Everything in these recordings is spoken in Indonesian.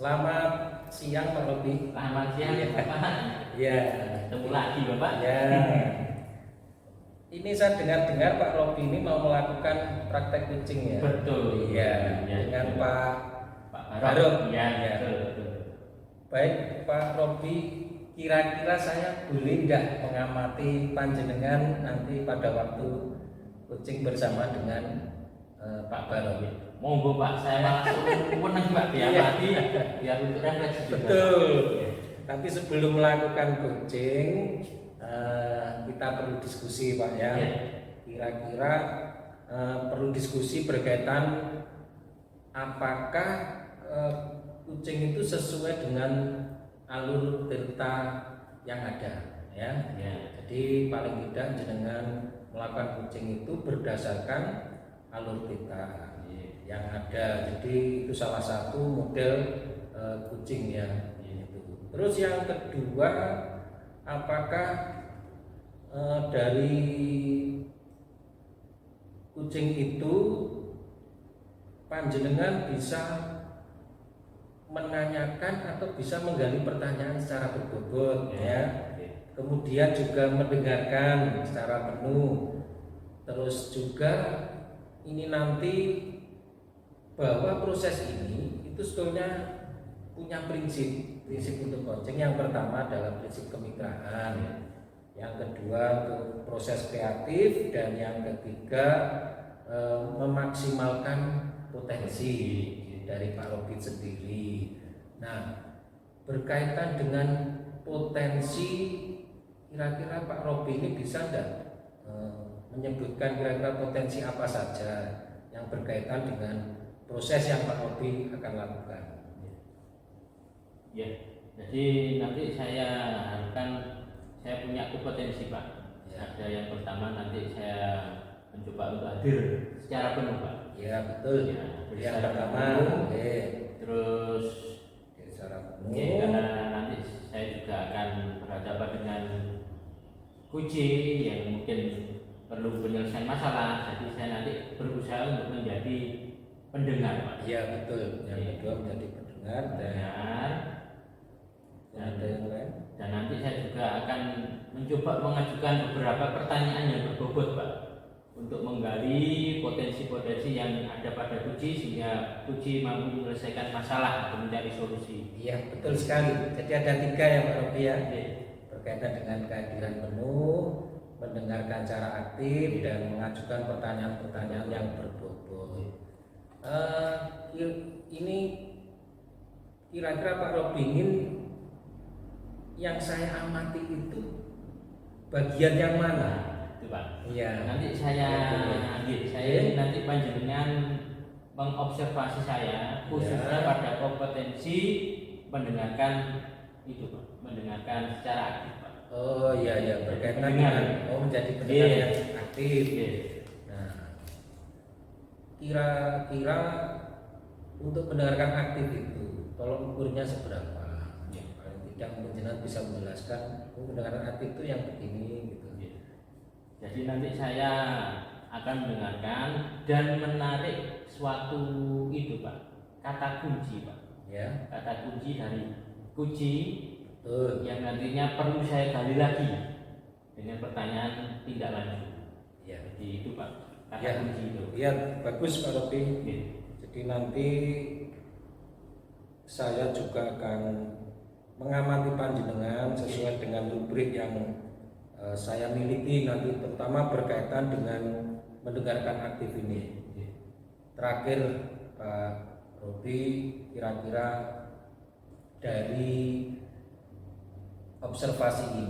Selamat siang Pak Robi. Selamat siang Bapak. Ya, Ketemu lagi Bapak. ya. Ini saya dengar-dengar Pak Robi ini mau melakukan praktek kucing ya. Betul. Iya, Ya, dengan betul. Pak Barok. Iya, Ya, betul. Baik Pak Robi, kira-kira saya boleh nggak mengamati panjenengan nanti pada waktu kucing bersama dengan Pak Barok? Monggo Pak, saya langsung menang Pak diamati biar untuk refleksi juga. Betul. Tapi sebelum melakukan coaching, kita perlu diskusi Pak ya. Kira-kira perlu diskusi berkaitan apakah kucing itu sesuai dengan alur delta yang ada ya. Jadi paling tidak jenengan melakukan coaching itu berdasarkan alur delta yang ada. Jadi itu salah satu model kucing ya. Terus yang kedua, apakah dari kucing itu panjenengan bisa menanyakan atau bisa menggali pertanyaan secara berbobot ya. Kemudian juga mendengarkan secara penuh. Terus juga ini nanti bahwa proses ini itu sebetulnya punya prinsip untuk coaching. Yang pertama adalah prinsip kemitraan, yang kedua untuk proses kreatif, dan yang ketiga memaksimalkan potensi dari Pak Robi sendiri. Nah, berkaitan dengan potensi, kira-kira Pak Robi ini bisa enggak menyebutkan kira-kira potensi apa saja yang berkaitan dengan proses yang Pak Robi akan lakukan? Ya, jadi nanti saya harapkan saya punya kompetensi Pak. Ada yang pertama nanti saya mencoba untuk hadir secara penuh Pak. Ya betul. Yang pertama, terus secara penuh. Karena nanti saya juga akan berhadapan dengan kucing yang mungkin perlu penyelesaian masalah. Jadi saya nanti berusaha untuk menjadi pendengar Pak. Iya betul. Yang kedua menjadi pendengar dan ada yang lain. Dan nanti saya juga akan mencoba mengajukan beberapa pertanyaan yang berbobot Pak, untuk menggali potensi-potensi yang ada pada kucing sehingga kucing mampu menyelesaikan masalah atau mencari solusi. Iya betul sekali. Jadi ada tiga ya Pak Robi ya. Berkaitan dengan kehadiran penuh, mendengarkan secara aktif, dan mengajukan pertanyaan-pertanyaan yang berbobot. Ini kira-kira Pak Robi ingin yang saya amati itu bagian yang mana? Itu Pak. Iya. Nanti nanti panjenengan mengobservasi saya khususnya pada kompetensi mendengarkan itu Pak, mendengarkan secara aktif Pak. Oh iya berkaitan dengan menjadi pendengar yang aktif. Nah, kira-kira untuk mendengarkan aktif itu tolong ukurnya seberapa? Paling tidak mungkin bisa menjelaskan mendengarkan aktif itu yang begini gitu. Jadi nanti saya akan mendengarkan dan menarik suatu itu Pak, kata kunci Pak. Ya. Kata kunci dari kucing. Betul. Yang nantinya perlu saya gali lagi dengan pertanyaan tindak lanjut. Ya. Jadi itu Pak, kata kunci itu. Iya bagus Pak Robi. Jadi nanti saya juga akan mengamati panjenengan sesuai dengan rubrik yang saya miliki nanti, terutama berkaitan dengan mendengarkan aktif ini. Terakhir Pak Robi, kira-kira dari observasi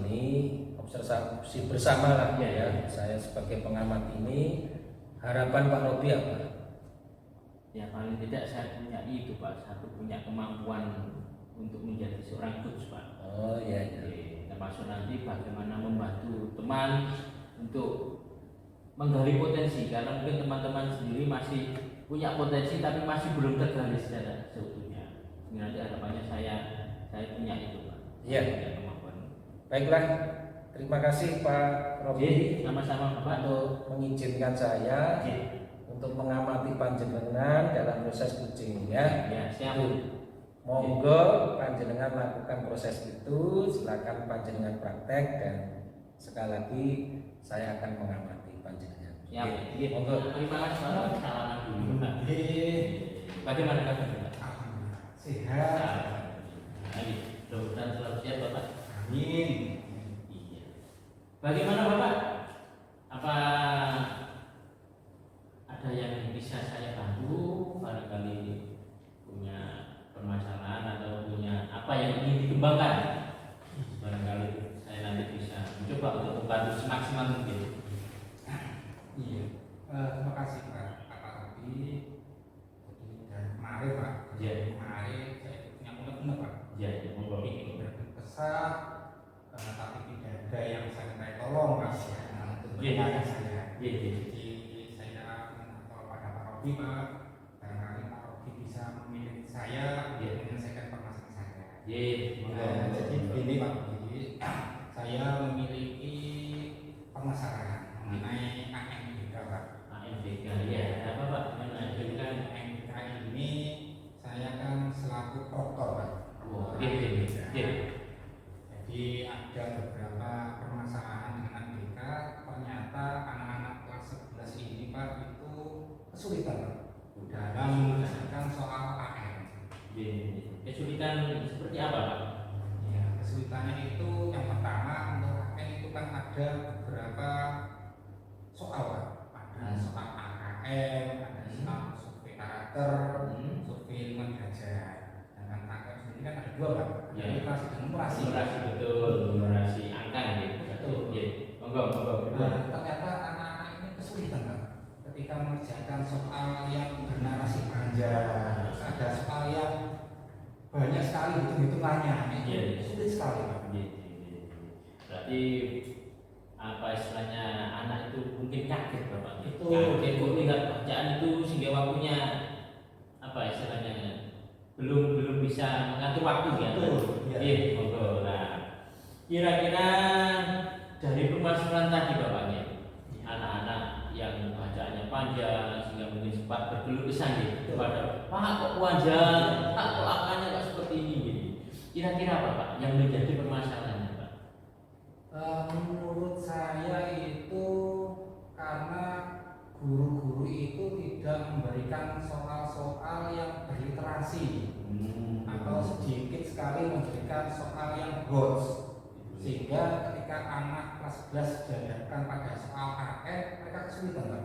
bersama lah ya, saya sebagai pengamat ini, harapan Pak Robi apa? Ya paling tidak saya punya itu Pak, satu punya kemampuan untuk menjadi seorang coach Pak. Oh iya. Termasuk nanti bagaimana membantu teman untuk menggali potensi, karena mungkin teman-teman sendiri masih punya potensi tapi masih belum tergali secara seutuhnya. Nanti harapannya saya punya itu Pak. Iya. Punya kemampuan. Baiklah, terima kasih Pak Robi sama-sama Bapak untuk mengizinkan saya untuk mengamati panjenengan dalam proses coaching ya. Ya siap. Monggo panjenengan lakukan proses itu, silakan panjenengan praktek dan sekali lagi saya akan mengamati panjenengan. Ya, monggo. terima kasih Pak. Salaman dulu. Bagaimana kabar Pak? Sehat. Ayo, mudah-mudahan selalu sehat Bapak. Amin. Iya. Bagaimana Bapak? Apa ada yang bisa saya bantu? Barangkali punya permasalahan atau punya apa yang ingin dikembangkan? Barangkali saya nanti bisa mencoba untuk membantu semaksimal mungkin. Iya. Terima kasih Pak Rabi. Jadi dari kemarin Pak. Iya. Kemarin saya punya unek-unek Pak. Ya, monggo ini. Berkesah tapi tidak ada yang saya minta tolong Pak. Nah, untuk Iya. bertanya saya. Iya, iya. Jadi saya minta tolong pada Pak Rabi Pak. Barangkali Pak Rabi bisa memilih saya Iya. untuk menyelesaikan permasalahan saya. Iya, monggo. Jadi begini Pak Rabi, saya memiliki permasalahan mengenai AMBK Pak. AMBK ya, apa Pak? Mana Jadi kan AMBK ini saya kan selaku proktor Pak. Oh, iya. Jadi ada beberapa permasalahan dengan AMBK. Ternyata anak-anak kelas 11 ini Pak itu kesulitan Pak dalam menyelesaikan soal AM. Kesulitan seperti apa Pak? Ya, kesulitannya itu yang pertama untuk AM itu kan ada beberapa soal Pak. Ada soal AKM, ada soal survei karakter, survei lingkungan derajat. Dan AKM sendiri kan ada dua Pak. Ya. Literasi dan numerasi. Numerasi betul, numerasi angka gitu. Betul. Iya. Monggo. Nah, ternyata anak-anak ini kesulitan Pak ketika mengerjakan soal yang bernarasi panjang. Ada soal yang banyak sekali hitung-hitungannya. Iya. Sulit sekali Pak. Iya. Berarti apa istilahnya anak itu mungkin kaget Bapak. Betul. Kaget kok lihat bacaan itu sehingga waktunya apa istilahnya belum bisa mengatur waktu ya. Betul. Iya, monggo. Nah, kira-kira dari permasalahan tadi Bapaknya, anak-anak yang bacaannya panjang sehingga mungkin sempat berkeluh kesah gitu kepada Pak kok panjang, Pak kok angkanya nggak seperti ini gitu. Kira-kira apa Pak yang menjadi permasalahannya Pak? Menurut saya itu karena guru-guru itu tidak memberikan soal-soal yang berliterasi atau sedikit sekali memberikan soal yang bots, sehingga ketika anak kelas 11 dihadapkan pada soal AR mereka kesulitan Pak.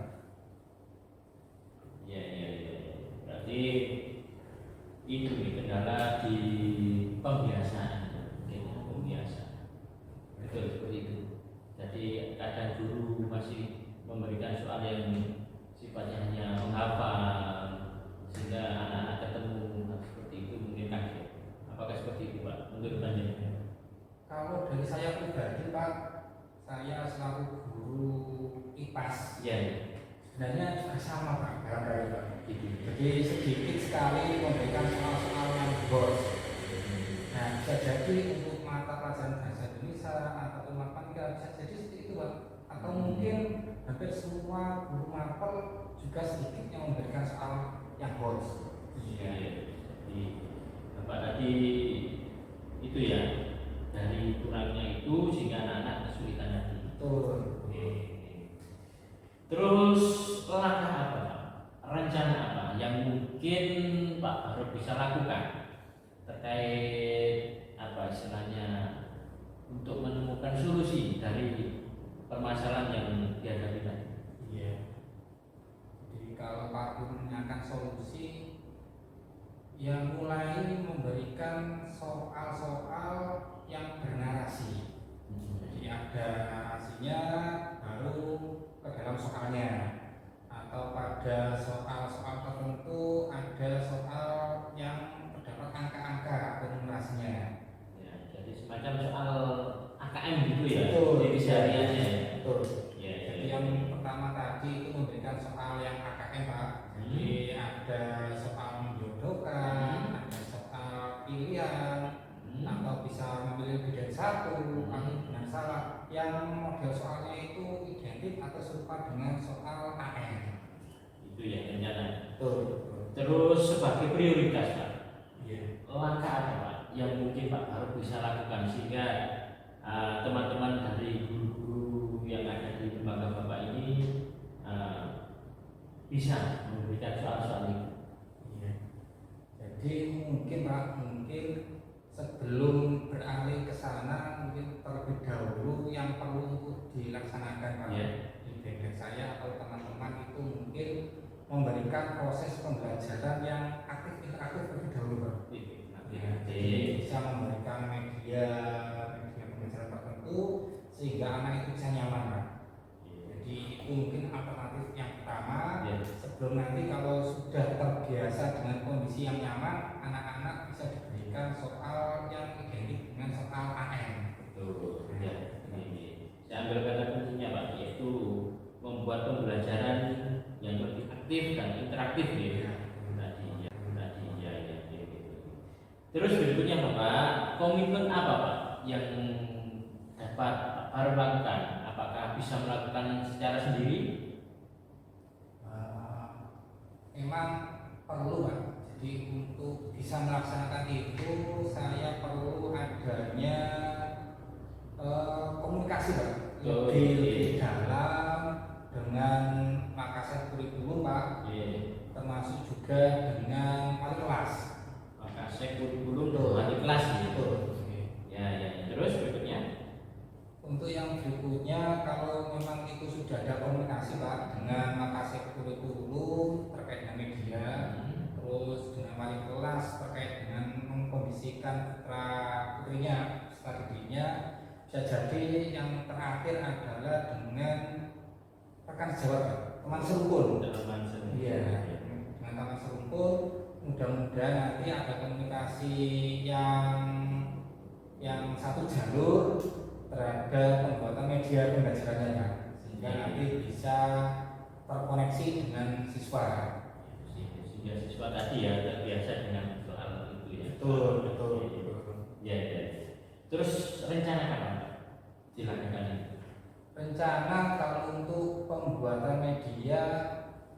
Iya. Berarti itu nih kendala di pembiasaan, mungkin pembiasaan. Betul seperti itu. Jadi kadang guru masih memberikan soal yang sifatnya hanya menghafal sehingga anak-anak ketemu seperti itu mungkin kaget. Apakah seperti itu Pak? Menurut Anda? Kalau dari saya pribadi Pak, saya selaku guru IPAS. Iya. Sebenarnya juga sama Pak, barangkali Pak. Gitu. Jadi sedikit sekali memberikan soal-soal yang bos. Nah, bisa jadi untuk mata pelajaran bahasa Indonesia atau matematika bisa jadi seperti itu Pak. Atau mungkin hampir semua guru mapel juga sedikit yang memberikan soal yang bos. Iya. Jadi Bapak tadi itu ya dari kurangnya itu sehingga anak-anak kesulitan tadi. Betul. Oke. Terus langkah apa Pak? Rencana apa yang mungkin Pak Barok bisa lakukan terkait apa istilahnya untuk menemukan solusi dari permasalahan yang dihadapi tadi? Iya. Jadi kalau Pak Guru menanyakan solusi, yang mulai memberikan soal-soal yang bernarasi. Jadi ada narasinya baru ke dalam soalnya, atau pada soal-soal tertentu ada soal yang terdapat angka-angka atau numerasinya. Ya, jadi semacam soal AKM gitu ya, Betul. di kesehariannya ya. Betul. Ya, Jadi yang pertama tadi itu memberikan soal yang AKM Pak. Jadi ada soal menjodohkan, ada soal pilihan, atau bisa memilih lebih dari satu, atau benar salah. Yang model soalnya itu identik atau serupa dengan soal AM. Itu ya rencana. Betul. Terus sebagai prioritas Pak, Iya. langkah apa Pak yang mungkin Pak Farouk bisa lakukan sehingga teman-teman dari guru-guru yang ada di lembaga Bapak ini bisa memberikan soal-soal itu? Iya. Jadi mungkin Pak, mungkin sebelum beralih ke sana mungkin terlebih dahulu yang perlu untuk dilaksanakan Pak di bidang saya atau teman-teman itu mungkin memberikan proses pembelajaran yang aktif interaktif terlebih dahulu Pak. Jadi bisa memberikan media pembelajaran tertentu sehingga anak itu bisa nyaman Pak. Jadi itu mungkin alternatif yang pertama. Sebelum nanti kalau sudah terbiasa dengan kondisi yang nyaman, anak-anak bisa diberikan soal yang identik dengan soal AM. Betul. Ya, ini. Saya ambil kata kuncinya Pak, yaitu membuat pembelajaran yang lebih aktif dan interaktif ya. Terus berikutnya Bapak, komitmen apa Pak yang dapat Pak Farouk lakukan? Apakah bisa melakukan secara sendiri? Memang perlu Pak. Jadi untuk bisa melaksanakan itu saya perlu adanya komunikasi Pak, lebih dalam dengan Makassar kurikulum Pak, termasuk juga dengan wali kelas. Makassar kurikulum wali kelas gitu. Ya. Terus berikutnya? Untuk yang berikutnya, kalau memang itu sudah ada komunikasi Pak dengan Makassar kurikulum terkait dengan media, terus dengan wali kelas terkait dengan mengkondisikan putra putrinya, strategi-nya, bisa jadi yang terakhir adalah dengan rekan sejawat Pak, teman serumpun. Iya, dengan teman serumpun, mudah-mudahan nanti ada komunikasi yang satu jalur terhadap pembuatan media pembelajarannya Pak, sehingga nanti bisa terkoneksi dengan siswa. Sehingga siswa tadi ya terbiasa dengan soal itu ya. Betul. Ya. Terus rencana kapan? Silakan. Rencana kalau untuk pembuatan media,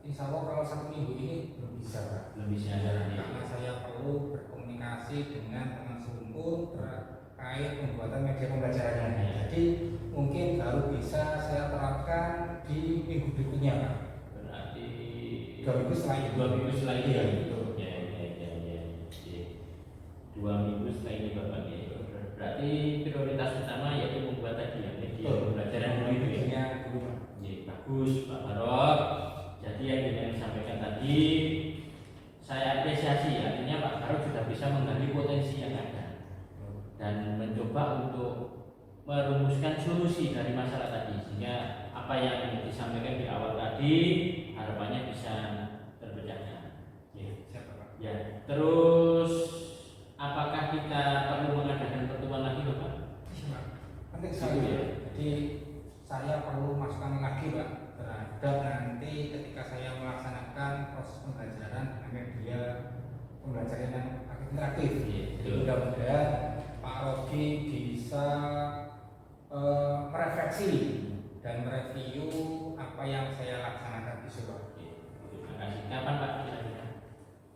insya Allah kalau 1 minggu ini belum bisa Pak. Belum bisa Karena saya perlu berkomunikasi dengan teman serumpun terkait pembuatan media pembelajarannya. Jadi mungkin baru bisa saya terapkan di minggu berikutnya Pak. Berarti 2 minggu setelah itu. 2 minggu setelah itu. Iya, betul. Ya. 2 minggu setelah ini Bapak ya. Berarti prioritas utama yaitu membuat tadi ya media pembelajaran dulu itu ya. Bagus Pak Farouk. Jadi yang disampaikan tadi saya apresiasi, artinya Pak Farouk sudah bisa menggali potensi yang ada dan mencoba untuk merumuskan solusi dari masalah tadi, sehingga apa yang disampaikan di awal tadi harapannya bisa terpecahkan. Ya. Terus apakah kita perlu mengadakan pertemuan lagi Pak? Penting sekali ya. Jadi saya perlu masukan lagi Pak terhadap nanti ketika saya melaksanakan proses pembelajaran dengan media pembelajaran yang interaktif. Mudah-mudahan Pak Rogi bisa merefleksi dan mereview apa yang saya laksanakan di Solo. Terima kasih. Kapan Pak kira-kira?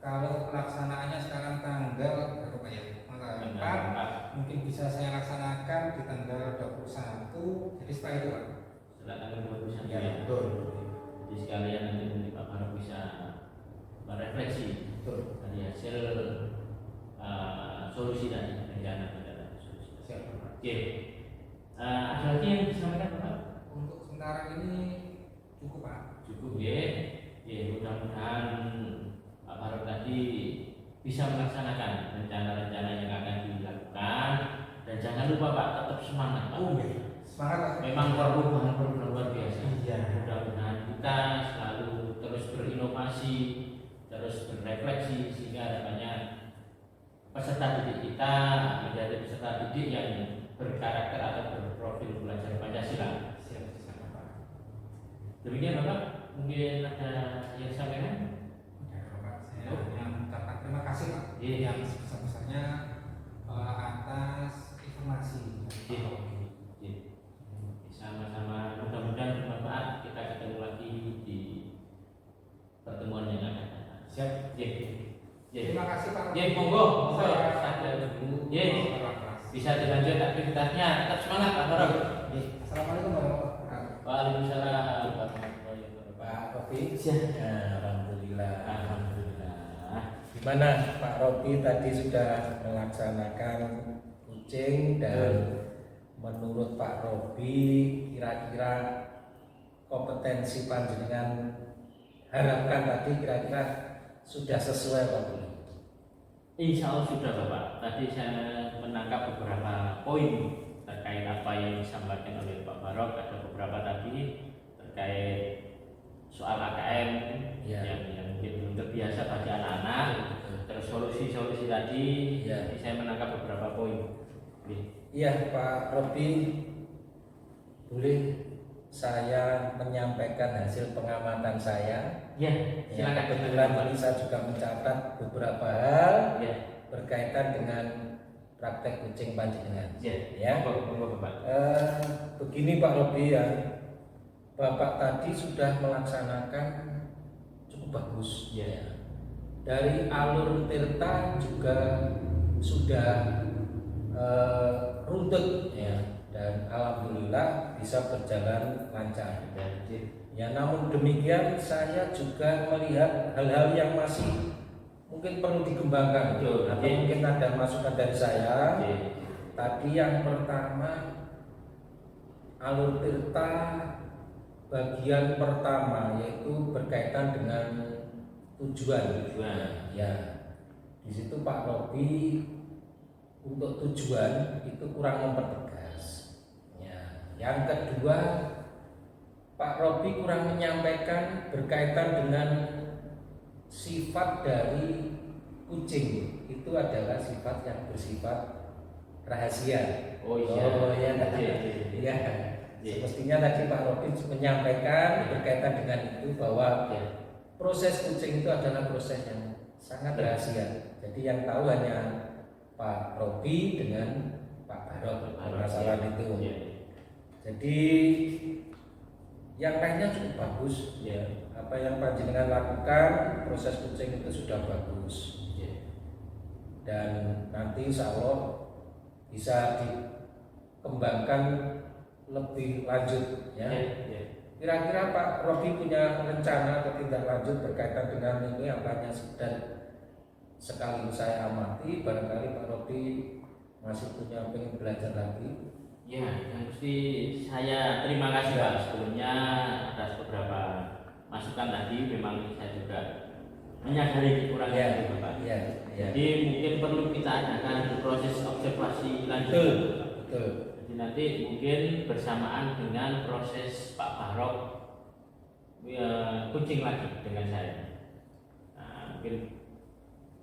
Kalau pelaksanaannya sekarang tanggal berapa Pak ya? Tanggal 4, mungkin bisa saya laksanakan di tanggal 21. Jadi setelah itu Pak. Setelah tanggal 21 Ya, betul. Jadi sekalian nanti Pak Farouk bisa merefleksi dari hasil solusi tadi, rencana solusi. Siap Pak. Oke. Ada lagi yang disampaikan Pak? Untuk sementara ini cukup Pak. Cukup ya. Mudah-mudahan Pak Farouk tadi bisa melaksanakan rencana-rencana yang akan dilakukan, dan jangan lupa Pak tetap semangat Pak. Semangat Pak. Memang perubahan luar biasa. Iya. Mudah-mudahan kita selalu terus berinovasi, terus berefleksi, sehingga harapannya peserta didik kita menjadi peserta didik yang berkarakter atau berprofil belajar Pancasila. Siap Pak. Demikian Bapak, mungkin ada yang disampaikan? Saya mengucapkan terima kasih Pak yang sebesar-besarnya atas informasi. Sama-sama, mudah-mudahan bermanfaat. Kita ketemu lagi di pertemuan yang akan datang. Siap. Terima Terima kasih Pak. Monggo. Saya bisa dilanjut aktivitasnya. Tetap semangat Pak Barok. Assalamualaikum warahmatullahi wabarakatuh. Waalaikumsalam warahmatullahi wabarakatuh. Pak Robi. Ya. Alhamdulillah. Alhamdulillah. Gimana Pak Robi tadi sudah melaksanakan kucing dan menurut Pak Robi kira-kira kompetensi panjenengan harapkan tadi kira-kira sudah sesuai Pak Robi? Insya Allah sudah Bapak. Tadi saya menangkap beberapa poin terkait apa yang disampaikan oleh Pak Barok. Ada beberapa tadi terkait soal AKM Ya. yang mungkin belum terbiasa bagi anak-anak. Terus solusi-solusi tadi, Ya. jadi saya menangkap beberapa poin. Iya Pak Robi, boleh saya menyampaikan hasil pengamatan saya? Ya, Ya, silakan. kebetulan ini saya juga mencatat beberapa hal Ya, berkaitan dengan praktek kucing panjenengan. ya, Ya. monggo Bapak. Begini Pak Robi ya, Bapak tadi sudah melaksanakan cukup bagus. Ya. Dari alur Tirta juga sudah runtut ya, dan alhamdulillah bisa berjalan lancar. Ya, namun demikian saya juga melihat hal-hal yang masih mungkin perlu dikembangkan. Betul. Atau mungkin ada masukan dari saya. Ya. Tadi yang pertama, alur Tirta bagian pertama yaitu berkaitan dengan tujuan. Ya, di situ Pak Robi untuk tujuan itu kurang mempertegas. Ya, yang kedua Pak Robi kurang menyampaikan berkaitan dengan sifat dari kucing. Itu adalah sifat yang bersifat rahasia. Oh iya. Oh ya, Iya. ya. Semestinya tadi Pak Robi menyampaikan berkaitan dengan itu bahwa proses kucing itu adalah proses yang sangat rahasia. Jadi yang tahu hanya Pak Robi dengan Pak Barok masalah itu. Jadi yang lainnya cukup bagus. Ya. Apa yang panjenengan lakukan, proses kucing itu sudah bagus. Dan nanti insya Allah bisa dikembangkan lebih lanjut ya. Kira-kira Pak Robi punya rencana atau tindak lanjut berkaitan dengan ini apa hanya sekedar sekali saya amati, barangkali Pak Robi masih punya pengen belajar lagi. Ya, yang mesti saya terima kasih Pak sebelumnya atas beberapa masukan tadi. Memang saya juga menyadari kekurangan itu Bapak. Ya. Jadi mungkin perlu kita adakan proses observasi Betul, lanjut. betul. Jadi nanti mungkin bersamaan dengan proses Pak Barok kucing lagi dengan saya. Nah, mungkin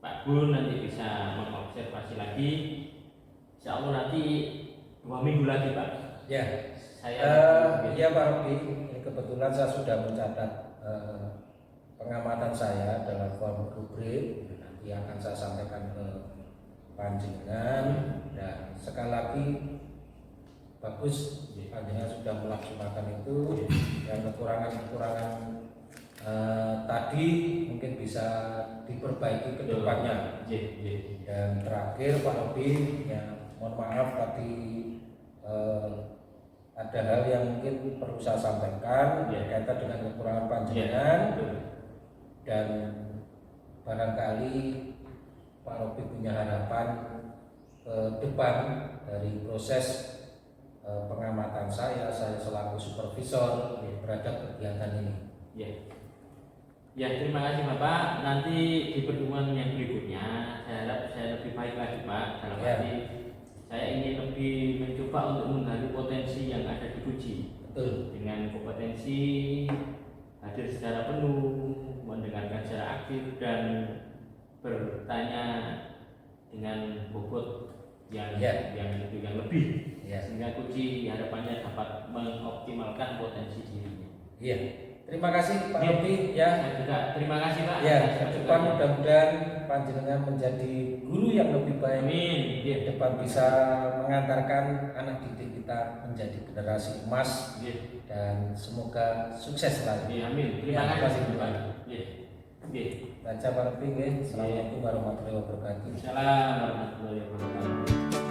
Pak Gun nanti bisa mengobservasi lagi. Insya Allah nanti 2 minggu lagi Pak. Ya. Saya Ya Pak Robi, ini kebetulan saya sudah mencatat pengamatan saya dalam form rubrik. Nanti akan saya sampaikan ke panjenengan. Dan sekali lagi bagus panjenengan sudah melaksanakan itu. Yang kekurangan-kekurangan tadi mungkin bisa diperbaiki ke depannya. Dan terakhir Pak Robi, ya mohon maaf tadi ada hal yang mungkin perlu saya sampaikan berkaitan dengan kekurangan panjenengan. Dan barangkali Pak Robi punya harapan ke depan dari proses pengamatan saya selaku supervisor terhadap kegiatan ini. Ya, terima kasih Bapak. Nanti di pertemuan yang berikutnya saya harap saya lebih baik lagi Pak. Dalam arti saya ingin lebih mencoba untuk menggali potensi yang ada di Kuci. Betul. Dengan kompetensi hadir secara penuh, mendengarkan secara aktif dan bertanya dengan bobot yang lebih. Sehingga Kuci harapannya dapat mengoptimalkan potensi dirinya. Iya. Terima kasih Pak Robi ya. Saya juga terima kasih Pak. Ya, ke depan mudah-mudahan panjenengan menjadi guru yang lebih baik. Amin. Di depan bisa mengantarkan anak didik kita menjadi generasi emas. Dan semoga sukses selalu. Amin. Terima kasih Pak. Baca Pak Robi. Assalamualaikum warahmatullahi wabarakatuh. Assalamualaikum warahmatullahi wabarakatuh.